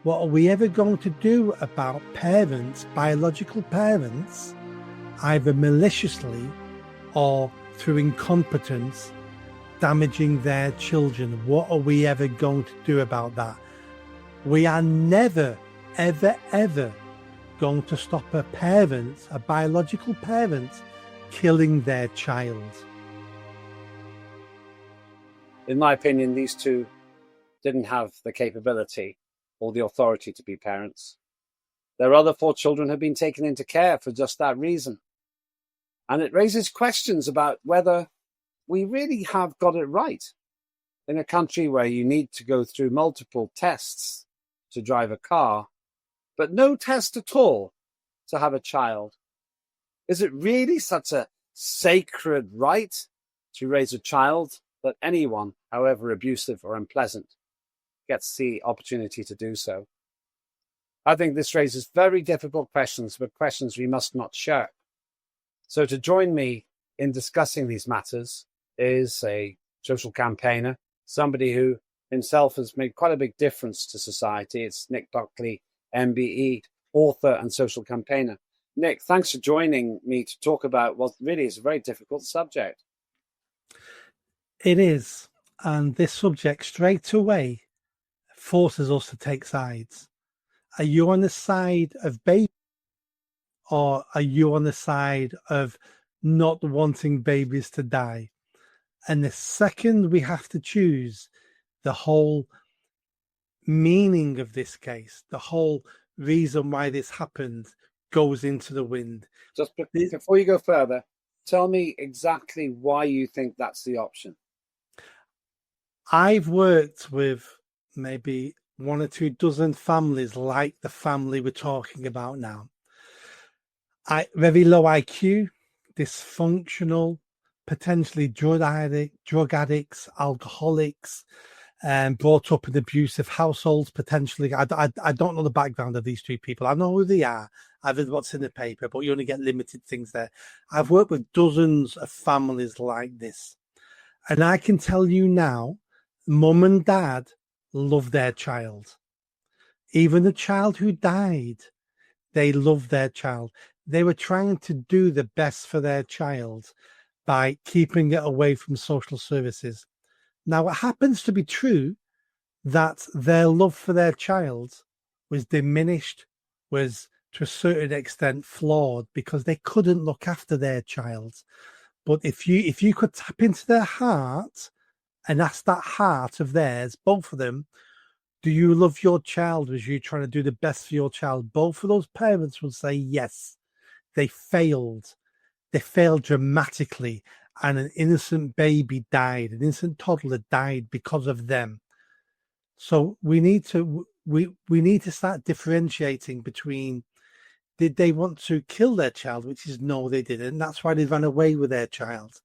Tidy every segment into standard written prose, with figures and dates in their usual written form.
What are we ever going to do about parents, biological parents, either maliciously or through incompetence, damaging their children? What are we ever going to do about that? We are never, ever, ever going to stop a parent, a biological parent, killing their child. In my opinion, these two didn't have the capability or the authority to be parents. Their other 4 children have been taken into care for just that reason. And it raises questions about whether we really have got it right in a country where you need to go through multiple tests to drive a car, but no test at all to have a child. Is it really such a sacred right to raise a child that anyone, however abusive or unpleasant, gets the opportunity to do so? I think this raises very difficult questions, but questions we must not shirk. So to join me in discussing these matters is a social campaigner, somebody who himself has made quite a big difference to society. It's Nick Buckley, MBE, author and social campaigner. Nick, thanks for joining me to talk about what really is a very difficult subject. It is. And this subject straight away forces us to take sides. Are you on the side of baby, or are you on the side of not wanting babies to die? And the second we have to choose, the whole meaning of this case, the whole reason why this happened, goes into the wind. Just before you go further, tell me exactly why you think that's the option. I've worked with maybe 1 or 2 dozen families like the family we're talking about now. Very low IQ, dysfunctional, potentially drug addicts, alcoholics, brought up in abusive households, potentially. I don't know the background of these 2 people. I know who they are. I've read what's in the paper, but you only get limited things there. I've worked with dozens of families like this. And I can tell you now, mum and dad love their child. Even the child who died, they love their child. They were trying to do the best for their child by keeping it away from social services. Now, it happens to be true that their love for their child was diminished, was to a certain extent flawed, because they couldn't look after their child. But if you could tap into their heart and ask that heart of theirs, both of them, do you love your child? Was you trying to do the best for your child? Both of those parents would say yes. They failed. They failed dramatically, and an innocent baby died. An innocent toddler died because of them. So we need to start differentiating between, did they want to kill their child, which is no, they didn't. That's why they ran away with their child.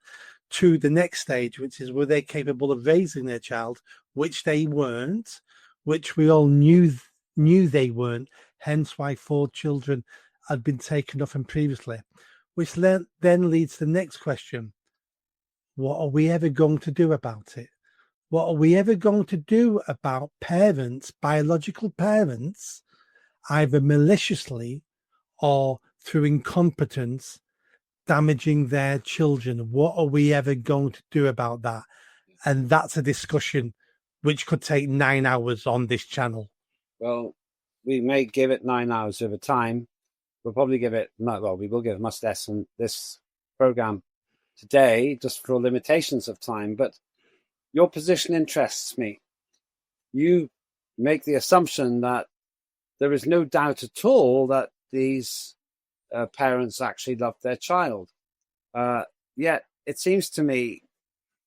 To the next stage, which is, were they capable of raising their child, which they weren't, which we all knew they weren't, hence why 4 children had been taken off them previously, which then leads to the next question. What are we ever going to do about it? What are we ever going to do about parents, biological parents, either maliciously or through incompetence, damaging their children? What are we ever going to do about that? And that's a discussion which could take 9 hours on this channel. Well, we may give it 9 hours over time. We'll probably give it, well, we will give it much less in this program today, just for limitations of time. But your position interests me. You make the assumption that there is no doubt at all that these parents actually loved their child. Yet it seems to me,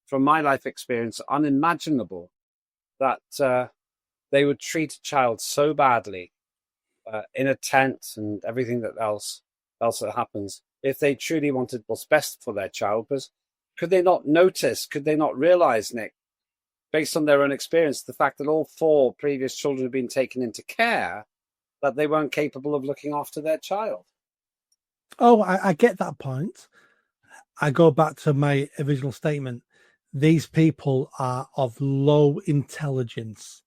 from my life experience, unimaginable that they would treat a child so badly in a tent and everything else that happens, if they truly wanted what's best for their child. Because could they not notice, could they not realize, Nick, based on their own experience, the fact that all 4 previous children have been taken into care, that they weren't capable of looking after their child? Oh, I get that point. I go back to my original statement. These people are of low intelligence.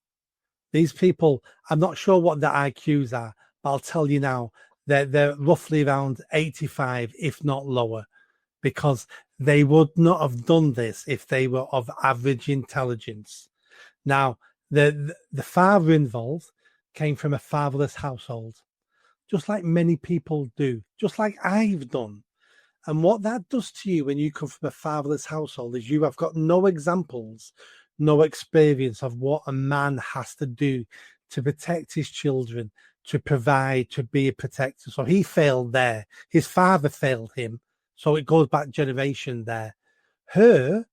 These people, I'm not sure what their IQs are, but I'll tell you now, they're roughly around 85, if not lower, because they would not have done this if they were of average intelligence. Now, the father involved came from a fatherless household, just like many people do, just like I've done. And what that does to you when you come from a fatherless household is you have got no examples, no experience of what a man has to do to protect his children, to provide, to be a protector. So he failed there. His father failed him. So it goes back generation there. Her,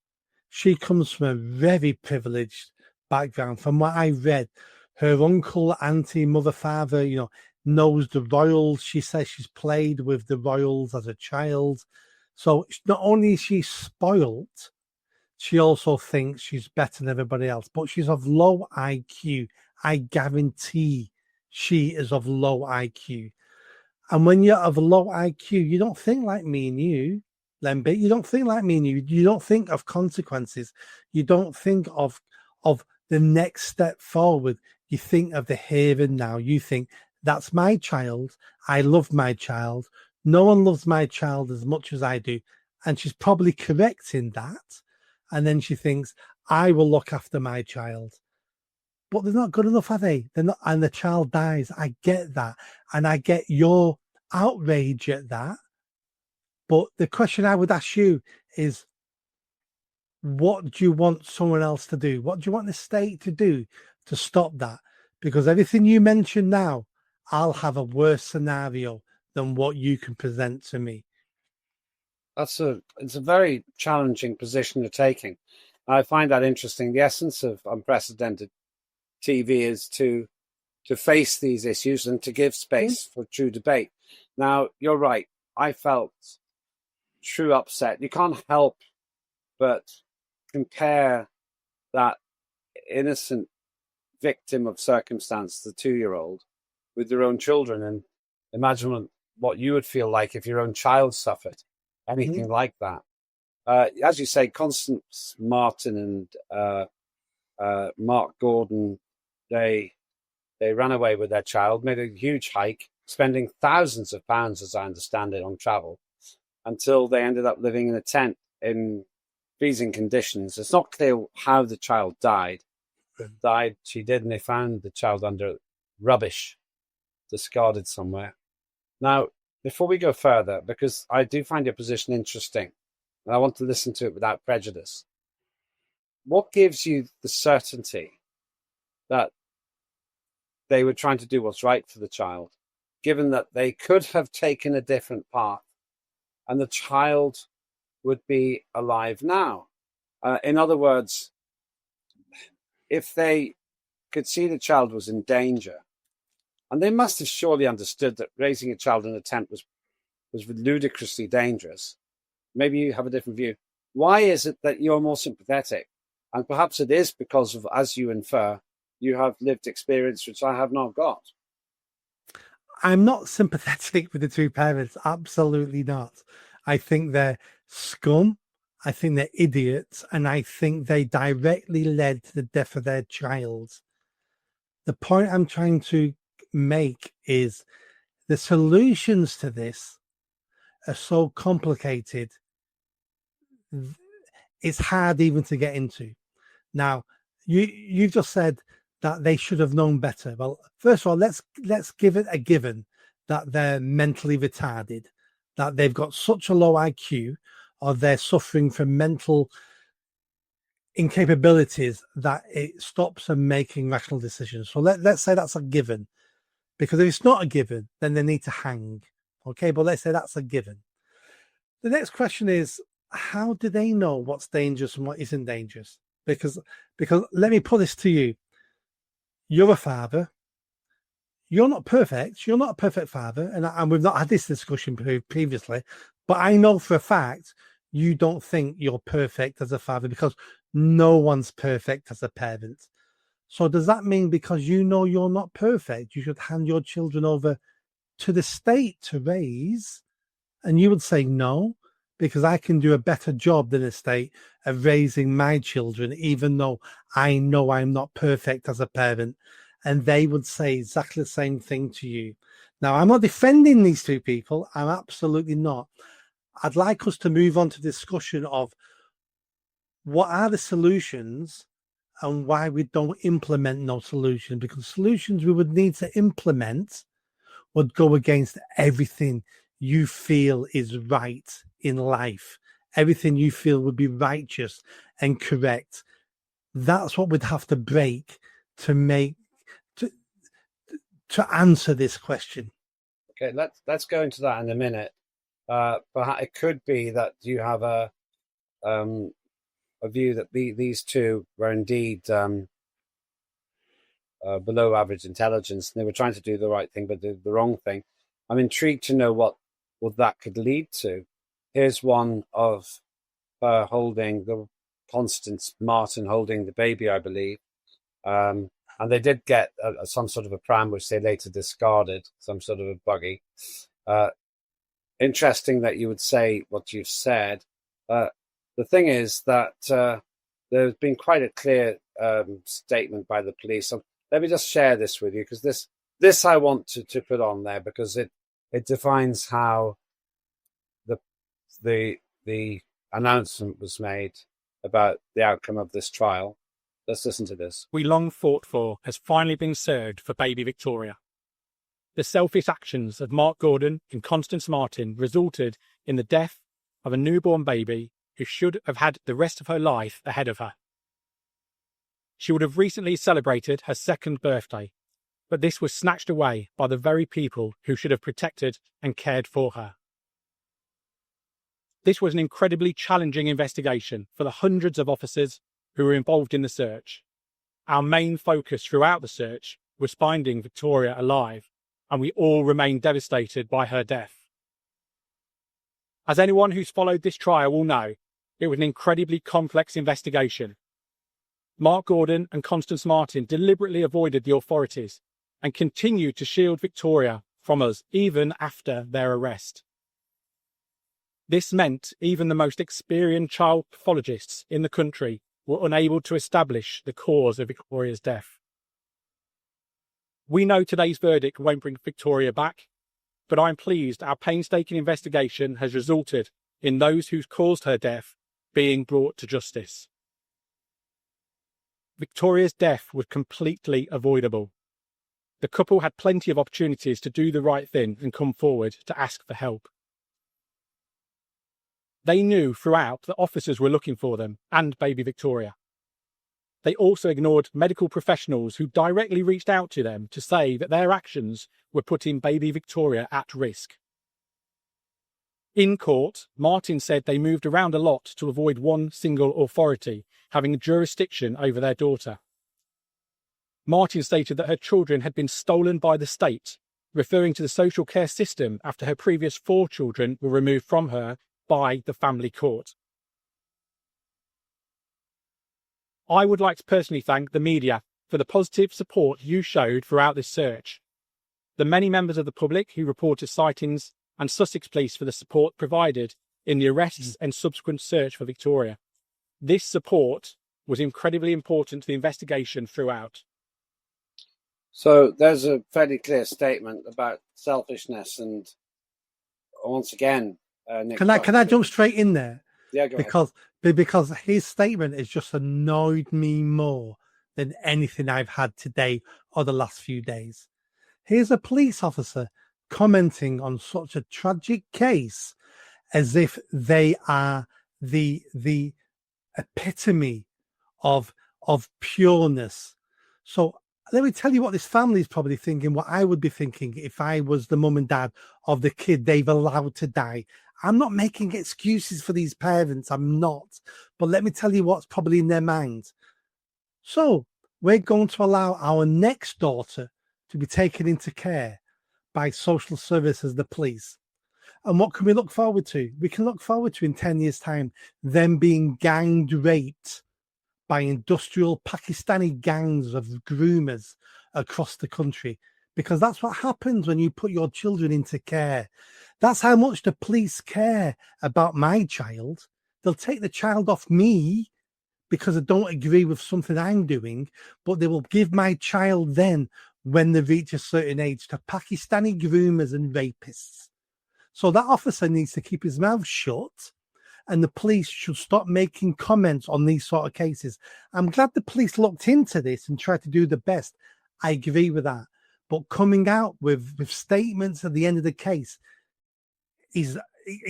she comes from a very privileged background. From what I read, her uncle, auntie, mother, father, knows the royals. She says she's played with the royals as a child. So not only is she spoilt, she also thinks she's better than everybody else, but she's of low IQ. I guarantee she is of low IQ. And when you're of low IQ, you don't think like me and you, Lembe. You don't think like me and you. You don't think of consequences. You don't think of the next step forward. You think of the here and now. You think, that's my child. I love my child. No one loves my child as much as I do. And she's probably correct in that. And then she thinks, I will look after my child. But they're not good enough, are they? They're not, and the child dies. I get that. And I get your outrage at that. But the question I would ask you is, what do you want someone else to do? What do you want the state to do to stop that? Because everything you mentioned now, I'll have a worse scenario than what you can present to me. It's a very challenging position you're taking. I find that interesting. The essence of unprecedented TV is to face these issues and to give space for true debate. Now, you're right. I felt true upset. You can't help but compare that innocent victim of circumstance, the 2-year-old, with their own children, and imagine what you would feel like if your own child suffered anything like that. As you say, Constance Martin and Mark Gordon, they ran away with their child, made a huge hike, spending thousands of pounds, as I understand it, on travel, until they ended up living in a tent in freezing conditions. It's not clear how the child died. She did, and they found the child under rubbish, discarded somewhere. Now, before we go further, because I do find your position interesting, and I want to listen to it without prejudice, what gives you the certainty that they were trying to do what's right for the child, given that they could have taken a different path and the child would be alive now? In other words, if they could see the child was in danger, and they must have surely understood that raising a child in a tent was ludicrously dangerous. Maybe you have a different view. Why is it that you're more sympathetic? And perhaps it is because of, as you infer, you have lived experience which I have not got. I'm not sympathetic with the two parents. Absolutely not. I think they're scum. I think they're idiots. And I think they directly led to the death of their child. The point I'm trying to make is the solutions to this are so complicated, it's hard even to get into. Now, you just said that they should have known better. Well, first of all, let's give it a given that they're mentally retarded, that they've got such a low IQ, or they're suffering from mental incapabilities that it stops them making rational decisions. So let's say that's a given. Because if it's not a given, then they need to hang. Okay, but let's say that's a given. The next question is, how do they know what's dangerous and what isn't dangerous? Because let me put this to you. You're a father. You're not perfect. You're not a perfect father. And we've not had this discussion previously. But I know for a fact you don't think you're perfect as a father, because no one's perfect as a parent. So does that mean because you know you're not perfect, you should hand your children over to the state to raise? And you would say no, because I can do a better job than the state of raising my children, even though I know I'm not perfect as a parent. and they would say exactly the same thing to you. Now, I'm not defending these two people. I'm absolutely not. I'd like us to move on to discussion of what are the solutions and why we don't implement no solution, because solutions we would need to implement would go against everything you feel is right in life, everything you feel would be righteous and correct. That's what we'd have to break to make to answer this question. Okay, let's go into that in a minute. Perhaps it could be that you have a view that these two were indeed below average intelligence, and they were trying to do the right thing but did the wrong thing. I'm intrigued to know what that could lead to. Here's one of her holding Constance Martin holding the baby, I believe. And they did get some sort of a pram, which they later discarded, some sort of a buggy. Interesting that you would say what you've said. The thing is that there's been quite a clear statement by the police. Let me just share this with you, because this I want to put on there, because it defines how the announcement was made about the outcome of this trial. Let's listen to this. We long fought for has finally been served for baby Victoria. The selfish actions of Mark Gordon and Constance Martin resulted in the death of a newborn baby who should have had the rest of her life ahead of her. She would have recently celebrated her second birthday, but this was snatched away by the very people who should have protected and cared for her. This was an incredibly challenging investigation for the hundreds of officers who were involved in the search. Our main focus throughout the search was finding Victoria alive, and we all remain devastated by her death. As anyone who's followed this trial will know, it was an incredibly complex investigation. Mark Gordon and Constance Martin deliberately avoided the authorities and continued to shield Victoria from us even after their arrest. This meant even the most experienced child pathologists in the country were unable to establish the cause of Victoria's death. We know today's verdict won't bring Victoria back, but I'm pleased our painstaking investigation has resulted in those who caused her death being brought to justice. Victoria's death was completely avoidable. The couple had plenty of opportunities to do the right thing and come forward to ask for help. They knew throughout that officers were looking for them and baby Victoria. They also ignored medical professionals who directly reached out to them to say that their actions were putting baby Victoria at risk. In court, Martin said they moved around a lot to avoid one single authority having jurisdiction over their daughter. Martin stated that her children had been stolen by the state, referring to the social care system after her previous 4 children were removed from her by the family court. I would like to personally thank the media for the positive support you showed throughout this search, the many members of the public who reported sightings, and Sussex Police for the support provided in the arrests and subsequent search for Victoria. This support was incredibly important to the investigation throughout. So there's a fairly clear statement about selfishness, and once again, Nick, Can I jump straight in there? Yeah, go ahead. Because his statement has just annoyed me more than anything I've had today or the last few days. Here's a police officer commenting on such a tragic case as if they are the epitome of pureness. So let me tell you what this family is probably thinking, what I would be thinking if I was the mum and dad of the kid they've allowed to die. I'm not making excuses for these parents. I'm not. But let me tell you what's probably in their mind. So we're going to allow our next daughter to be taken into care by social services, the police. And what can we look forward to? We can look forward to in 10 years' time, them being gang raped by industrial Pakistani gangs of groomers across the country. Because that's what happens when you put your children into care. That's how much the police care about my child. They'll take the child off me because I don't agree with something I'm doing, but they will give my child then, when they reach a certain age, to Pakistani groomers and rapists. So that officer needs to keep his mouth shut, and the police should stop making comments on these sort of cases. I'm glad the police looked into this and tried to do the best. I agree with that. But coming out with statements at the end of the case is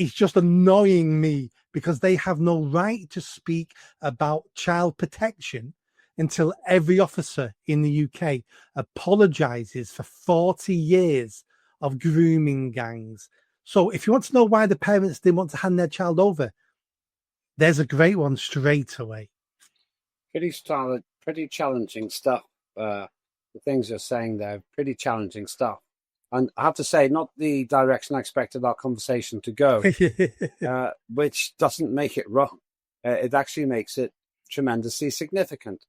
just annoying me, because they have no right to speak about child protection until every officer in the UK apologizes for 40 years of grooming gangs. So if you want to know why the parents didn't want to hand their child over, there's a great one straight away. Pretty challenging stuff. The things you're saying there, pretty challenging stuff. And I have to say, not the direction I expected our conversation to go, which doesn't make it wrong. It actually makes it tremendously significant,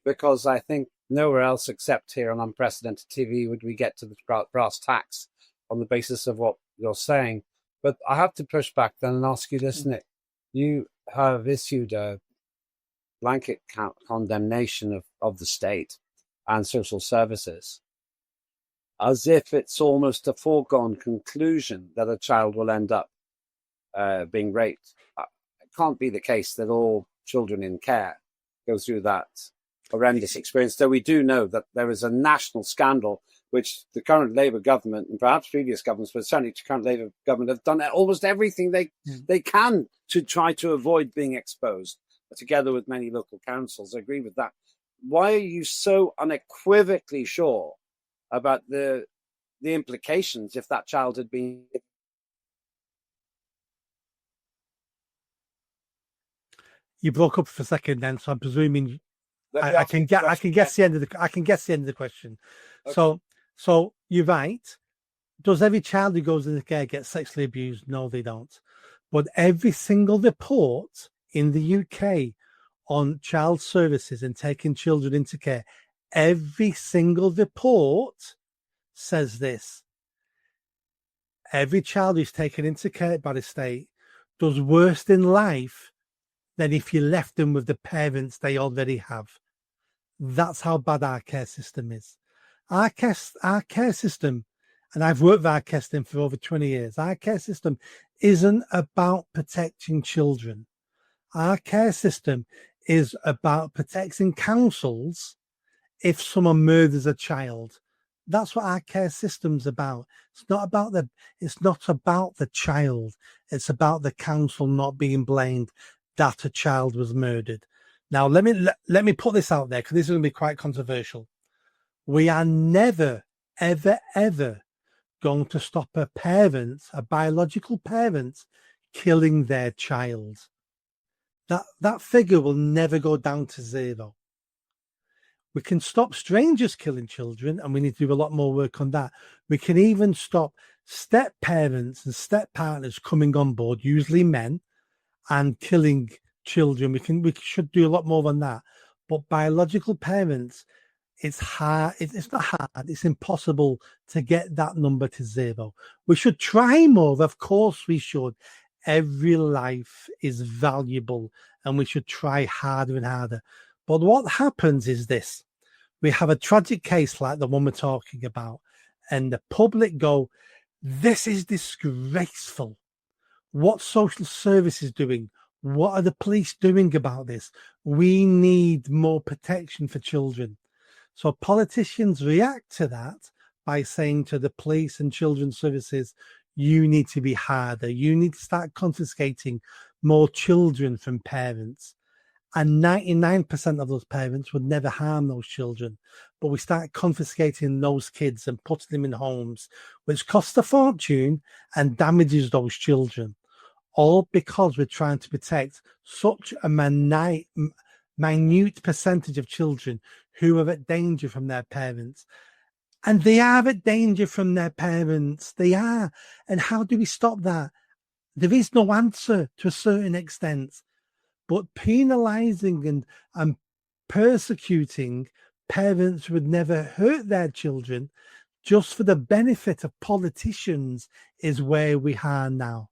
because I think nowhere else except here on Unprecedented TV would we get to the brass tacks on the basis of what you're saying. But I have to push back then and ask you this, Nick. You have issued a blanket condemnation of the state and social services, as if it's almost a foregone conclusion that a child will end up being raped. It can't be the case that all children in care go through that horrendous experience, though we do know that there is a national scandal which the current Labour government, and perhaps previous governments, but certainly the current Labour government, have done almost everything they can to try to avoid being exposed, together with many local councils. I agree with that. Why are you so unequivocally sure about the implications if that child had been... You broke up for a second then, so I'm presuming I can guess the end of the question. Okay. So you're right. Does every child who goes into care get sexually abused? No, they don't. But every single report in the UK on child services and taking children into care, every single report says this: every child who's taken into care by the state does worse in life than if you left them with the parents they already have. That's how bad our care system is. Our care system, and I've worked with our care system for over 20 years, our care system isn't about protecting children. Our care system is about protecting councils if someone murders a child. That's what our care system's about. It's not about the child. It's about the council not being blamed that a child was murdered. Now, let me put this out there, because this is going to be quite controversial. We are never, ever, ever going to stop a biological parent, killing their child. That figure will never go down to zero. We can stop strangers killing children, and we need to do a lot more work on that. We can even stop step parents and step partners coming on board, usually men, and killing children. We should do a lot more than that. But biological parents, it's hard. It's not hard. It's impossible to get that number to zero. We should try more. Of course we should. Every life is valuable, and we should try harder and harder. But what happens is this: we have a tragic case like the one we're talking about, and the public go, "This is disgraceful. What social services doing? What are the police doing about this? We need more protection for children." So politicians react to that by saying to the police and children's services, you need to be harder. You need to start confiscating more children from parents. And 99% of those parents would never harm those children. But we start confiscating those kids and putting them in homes, which costs a fortune and damages those children. All because we're trying to protect such a minute percentage of children who are at danger from their parents. And they are at danger from their parents. They are. And how do we stop that? There is no answer to a certain extent. But penalising and persecuting parents who would never hurt their children just for the benefit of politicians is where we are now.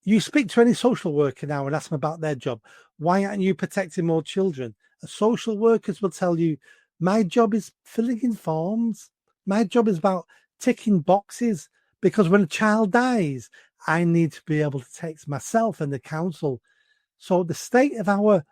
You speak to any social worker now and ask them about their job. Why aren't you protecting more children? Social workers will tell you, my job is filling in forms. My job is about ticking boxes, because when a child dies, I need to be able to text myself and the council. So the state of our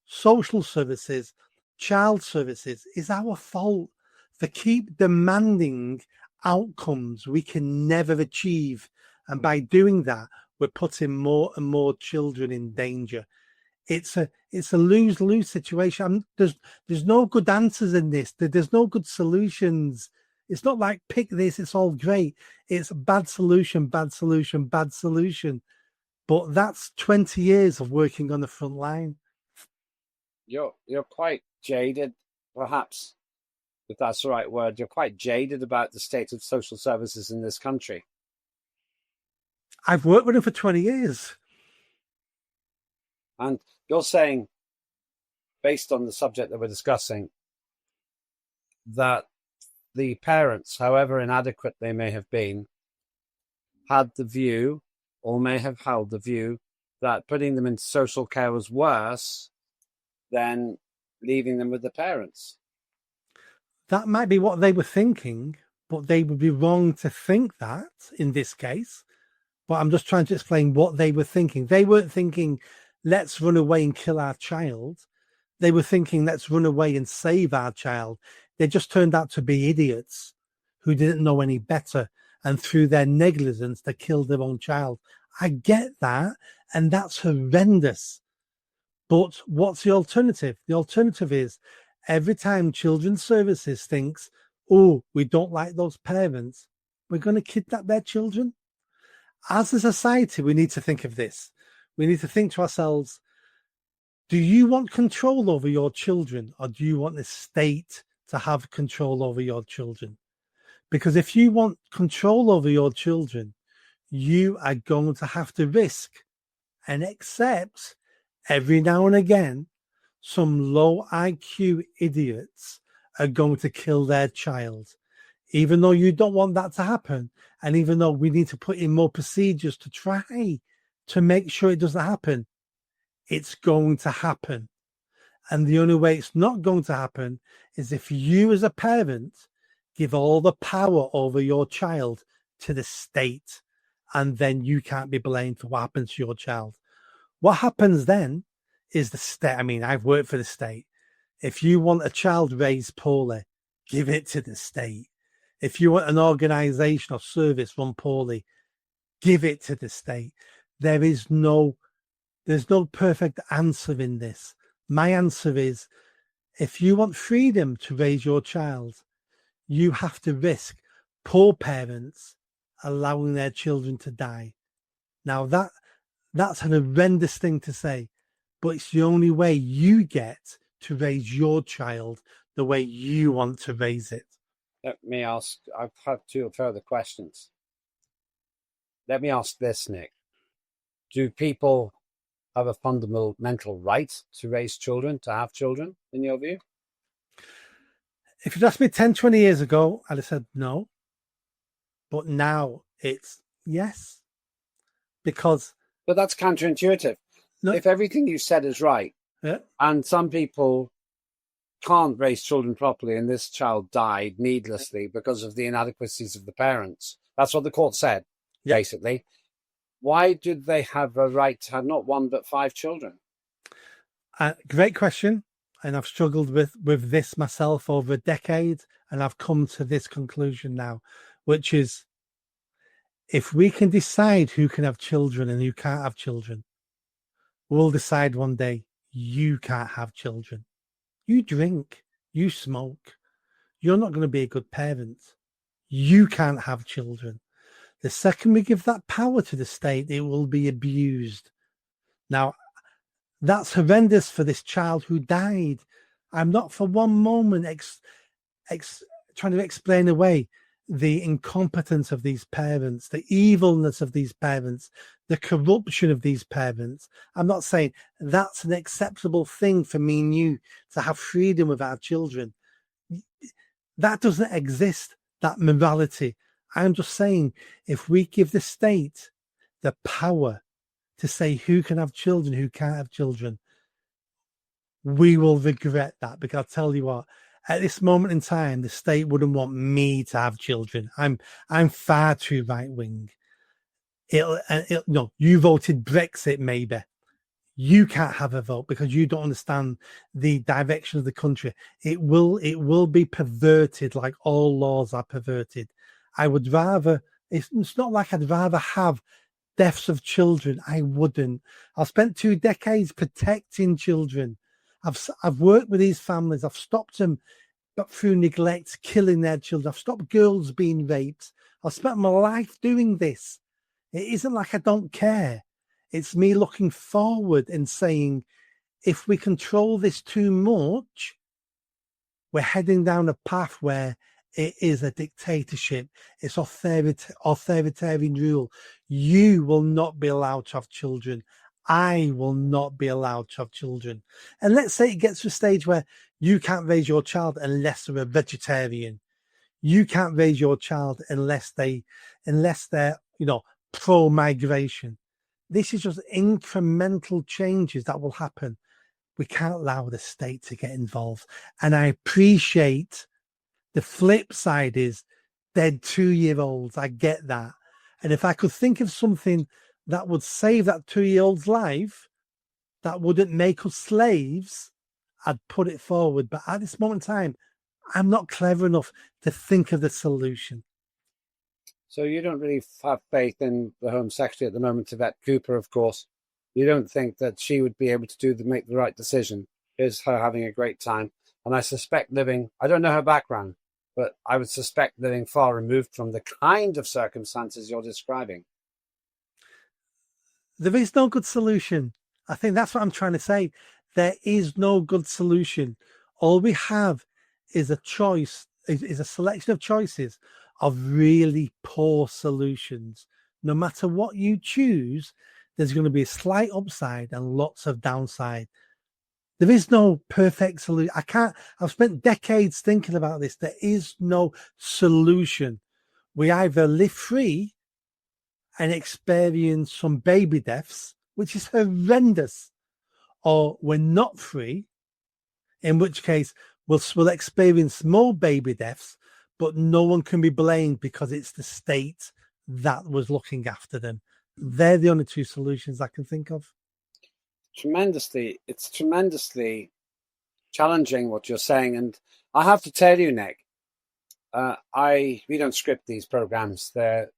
social services, child services, is our fault for keep demanding outcomes we can never achieve. And by doing that, we're putting more and more children in danger. It's a lose-lose situation. There's no good answers in this. There's no good solutions. It's not like pick this, it's all great. It's bad solution, bad solution, bad solution. But that's 20 years of working on the front line. You're quite jaded, perhaps, if that's the right word. You're quite jaded about the state of social services in this country. I've worked with them for 20 years. And you're saying, based on the subject that we're discussing, that the parents, however inadequate they may have been, had the view, or may have held the view, that putting them into social care was worse than leaving them with the parents. That might be what they were thinking, but they would be wrong to think that in this case. But I'm just trying to explain what they were thinking. They weren't thinking, let's run away and kill our child. They were thinking, let's run away and save our child. They just turned out to be idiots who didn't know any better. And through their negligence, they killed their own child. I get that. And that's horrendous. But what's the alternative? The alternative is every time Children's Services thinks, oh, we don't like those parents, we're going to kidnap their children. As a society, we need to think of this. We need to think to ourselves, do you want control over your children, or do you want the state to have control over your children? Because if you want control over your children, you are going to have to risk and accept every now and again some low IQ idiots are going to kill their child. Even though you don't want that to happen, and even though we need to put in more procedures to try to make sure it doesn't happen, it's going to happen. And the only way it's not going to happen is if you as a parent give all the power over your child to the state, and then you can't be blamed for what happens to your child. What happens then is the state. I mean, I've worked for the state. If you want a child raised poorly, give it to the state. If you want an organization or service run poorly, give it to the state. There's no perfect answer in this. My answer is, if you want freedom to raise your child, you have to risk poor parents allowing their children to die. Now that's an horrendous thing to say, but it's the only way you get to raise your child the way you want to raise it. Let me ask, I've had two further questions. Let me ask this, Nick. Do people have a fundamental right to raise children, to have children, in your view? If you'd asked me 10, 20 years ago, I'd have said no. But now it's yes. Because... But that's counterintuitive. No, if everything you said is right, yeah, and some people can't raise children properly, and this child died needlessly because of the inadequacies of the parents, that's what the court said, yeah, basically. Why did they have a right to have not one but 5 children? Great question. And I've struggled with this myself over a decade, and I've come to this conclusion now, which is, if we can decide who can have children and who can't have children, we'll decide one day you can't have children. You drink, you smoke, you're not going to be a good parent. You can't have children. The second we give that power to the state, it will be abused. Now, that's horrendous for this child who died. I'm not for one moment trying to explain away the incompetence of these parents, the evilness of these parents, the corruption of these parents. I'm not saying that's an acceptable thing for me and you to have freedom with our children. That doesn't exist, that morality. I'm just saying, if we give the state the power to say who can have children, who can't have children, we will regret that, because I'll tell you what, at this moment in time, the state wouldn't want me to have children. I'm far too right wing. No, you voted Brexit, maybe. You can't have a vote because you don't understand the direction of the country. It will be perverted, like all laws are perverted. I would rather, it's not like I'd rather have deaths of children. I wouldn't. I've spent 2 decades protecting children. I've worked with these families. I've stopped them, but through neglect, killing their children. I've stopped girls being raped. I've spent my life doing this. It isn't like I don't care. It's me looking forward and saying, if we control this too much, we're heading down a path where it is a dictatorship. It's authoritarian rule. You will not be allowed to have children. I will not be allowed to have children. And let's say it gets to a stage where you can't raise your child unless they're a vegetarian. You can't raise your child unless they're, pro-migration. This is just incremental changes that will happen. We can't allow the state to get involved. And I appreciate the flip side is dead 2-year-olds. I get that. And if I could think of something that would save that 2-year-old's life, that wouldn't make us slaves, I'd put it forward. But at this moment in time, I'm not clever enough to think of the solution. So you don't really have faith in the Home Secretary at the moment, Yvette Cooper, of course. You don't think that she would be able to make the right decision. Is her having a great time. And I suspect I don't know her background, but I would suspect living far removed from the kind of circumstances you're describing. There is no good solution. I think that's what I'm trying to say. There is no good solution. All we have is a choice, is a selection of choices of really poor solutions. No matter what you choose, there's going to be a slight upside and lots of downside. There is no perfect solution. I've spent decades thinking about this. There is no solution. We either live free and experience some baby deaths, which is horrendous, or we're not free, in which case we'll experience more baby deaths, but no one can be blamed because it's the state that was looking after them. They're the only 2 solutions I can think of. It's tremendously challenging what you're saying. And I have to tell you, Nick, we don't script these programs. They're,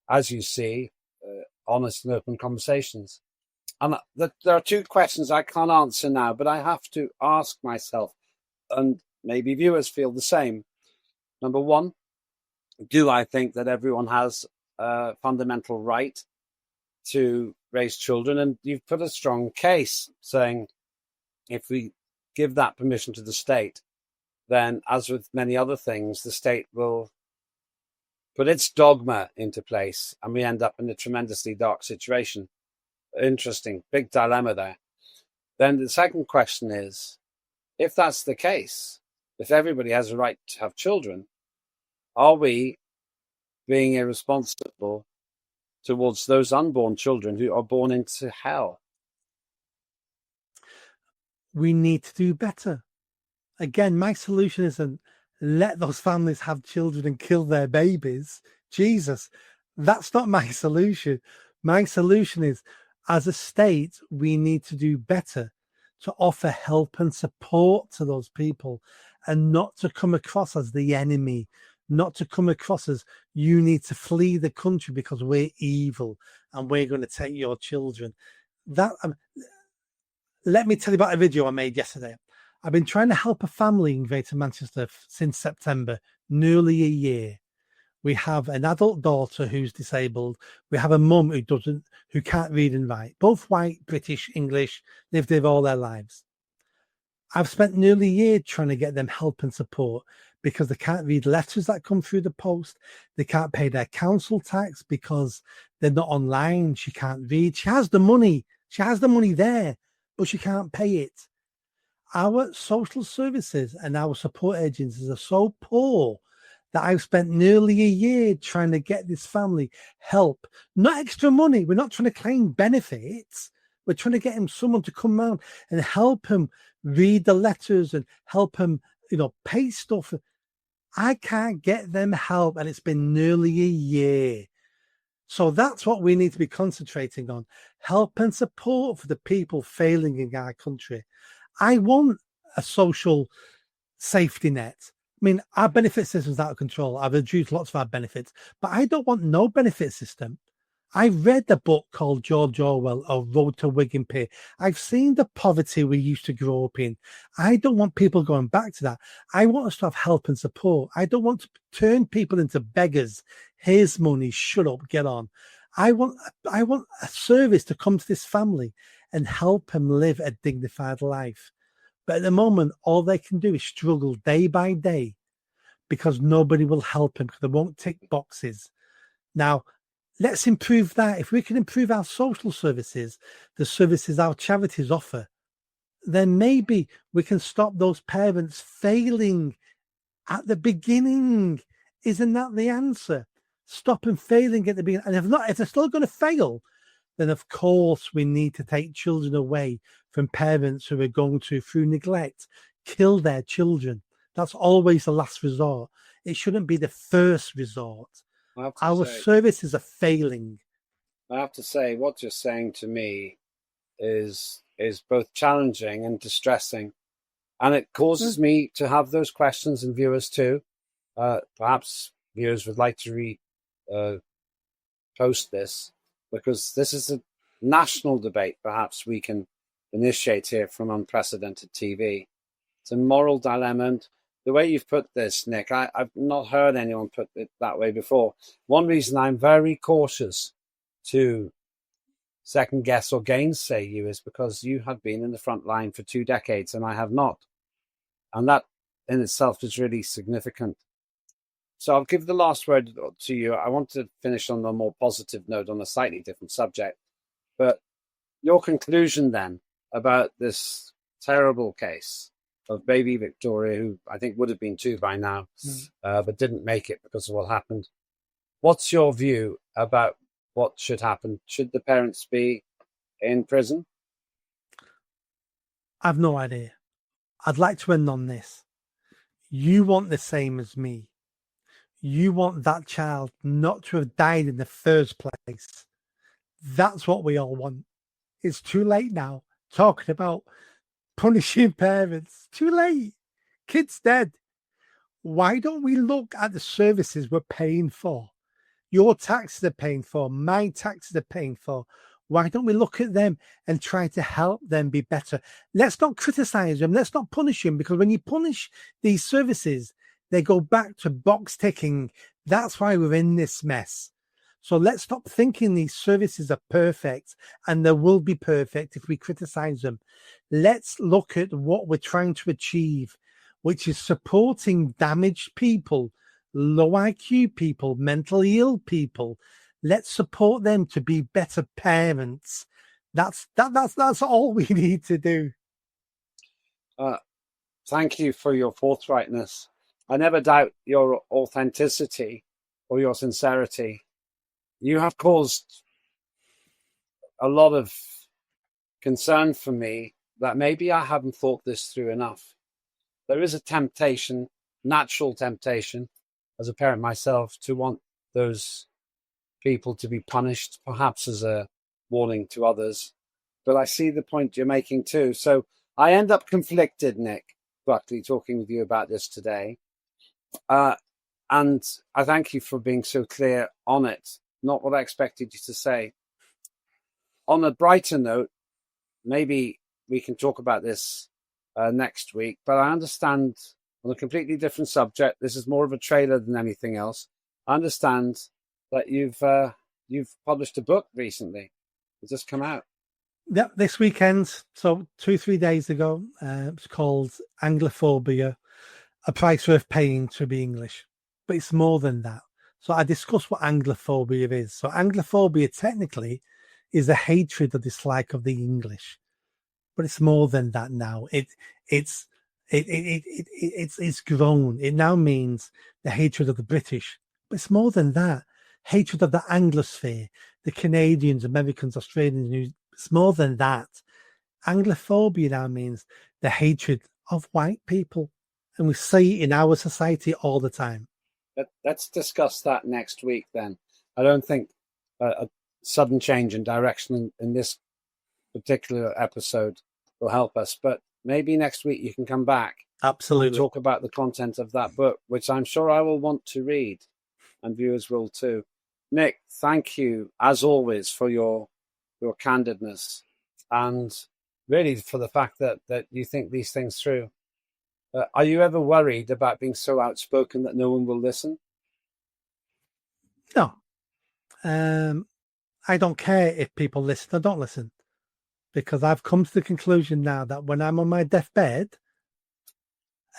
as you see, honest and open conversations. And there are 2 questions I can't answer now, but I have to ask myself, and maybe viewers feel the same. Number 1, do I think that everyone has a fundamental right to raise children? And you've put a strong case saying if we give that permission to the state, then as with many other things, the state will put its dogma into place and we end up in a tremendously dark situation. Interesting, big dilemma there. Then the second question is, if that's the case, if everybody has a right to have children, are we being irresponsible towards those unborn children who are born into hell? We need to do better. Again, my solution isn't let those families have children and kill their babies. Jesus, that's not my solution. My solution is, as a state, we need to do better to offer help and support to those people and not to come across as the enemy, not to come across as you need to flee the country because we're evil and we're going to take your children. Let me tell you about a video I made yesterday. I've been trying to help a family in Greater Manchester since September, nearly a year. We have an adult daughter who's disabled. We have a mum who can't read and write. Both white, British, English, lived there all their lives. I've spent nearly a year trying to get them help and support because they can't read letters that come through the post. They can't pay their council tax because they're not online. She can't read. She has the money. She has the money there, but she can't pay it. Our social services and our support agencies are so poor that I've spent nearly a year trying to get this family help, not extra money. We're not trying to claim benefits. We're trying to get him someone to come around and help him read the letters and help him, pay stuff. I can't get them help, and it's been nearly a year. So that's what we need to be concentrating on: help and support for the people failing in our country. I want a social safety net. I mean, our benefit system's out of control. I've reduced lots of our benefits, but I don't want no benefit system. I read the book called George Orwell, A Road to Wigan Pier. I've seen the poverty we used to grow up in. I don't want people going back to that. I want us to have help and support. I don't want to turn people into beggars. Here's money, shut up, get on. I want a service to come to this family and help them live a dignified life. But at the moment, all they can do is struggle day by day because nobody will help them because they won't tick boxes. Now, let's improve that. If we can improve our social services, the services our charities offer, then maybe we can stop those parents failing at the beginning. Isn't that the answer? Stop them failing at the beginning. And if they're still going to fail, then of course we need to take children away from parents who are going to, through neglect, kill their children. That's always the last resort. It shouldn't be the first resort. Our services are failing. I have to say, what you're saying to me is both challenging and distressing. And it causes me to have those questions, and viewers too. Perhaps viewers would like to post this, because this is a national debate perhaps we can initiate here from Unprecedented TV. It's a moral dilemma. And the way you've put this, Nick, I've not heard anyone put it that way before. One reason I'm very cautious to second guess or gainsay you is because you have been in the front line for 2 decades and I have not. And that in itself is really significant. So I'll give the last word to you. I want to finish on a more positive note on a slightly different subject. But your conclusion then about this terrible case of baby Victoria, who I think would have been 2 by now, but didn't make it because of what happened. What's your view about what should happen? Should the parents be in prison? I've no idea. I'd like to end on this. You want the same as me. You want that child not to have died in the first place. That's what we all want. It's too late now. Talking about punishing parents. Too late. Kid's dead. Why don't we look at the services we're paying for? Your taxes are paying for. My taxes are paying for. Why don't we look at them and try to help them be better? Let's not criticize them. Let's not punish them, because when you punish these services, they go back to box ticking. That's why we're in this mess. So let's stop thinking these services are perfect, and they will be perfect if we criticize them. Let's look at what we're trying to achieve, which is supporting damaged people, low IQ people, mentally ill people. Let's support them to be better parents. That's all we need to do. Thank you for your forthrightness. I never doubt your authenticity or your sincerity. You have caused a lot of concern for me that maybe I haven't thought this through enough. There is a temptation, natural temptation, as a parent myself, to want those people to be punished, perhaps as a warning to others. But I see the point you're making too. So I end up conflicted, Nick Buckley, talking with you about this today. And I thank you for being so clear on it. Not what I expected you to say. On a brighter note, maybe we can talk about this next week, but I understand on a completely different subject. This is more of a trailer than anything else. I understand that you've published a book recently. It's just come out. Yeah, this weekend. So 2-3 days ago, it's called Anglophobia, A Price Worth Paying to Be English. But it's more than that. So I discuss what Anglophobia is. So Anglophobia technically is a hatred or dislike of the English. But it's more than that now. It's It's grown. It now means the hatred of the British, but it's more than that. Hatred of the Anglosphere, the Canadians, Americans, Australians. It's more than that. Anglophobia now means the hatred of white people, and we see it in our society all the time. Let's discuss that next week then. I don't think a sudden change in direction in this particular episode will help us, but maybe next week you can come back Absolutely. and talk about the content of that book, which I'm sure I will want to read, and viewers will too. Nick, thank you as always for your candidness, and really for the fact that you think these things through. Are you ever worried about being so outspoken that no one will listen? No. I don't care if people listen or don't listen, because I've come to the conclusion now that when I'm on my deathbed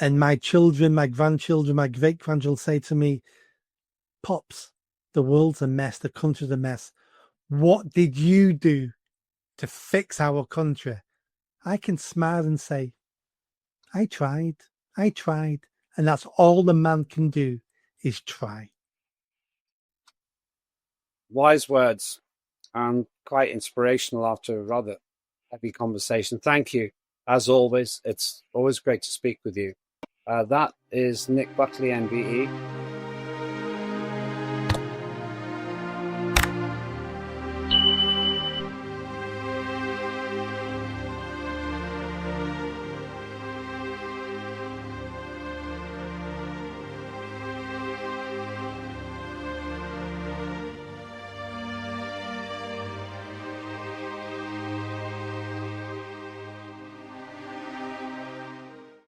and my children, my grandchildren, my great-grandchildren say to me, Pops, the world's a mess, the country's a mess. What did you do to fix our country? I can smile and say, I tried. And that's all the man can do is try. Wise words and quite inspirational after a rather heavy conversation. Thank you. As always, it's always great to speak with you. That is Nick Buckley, MBE.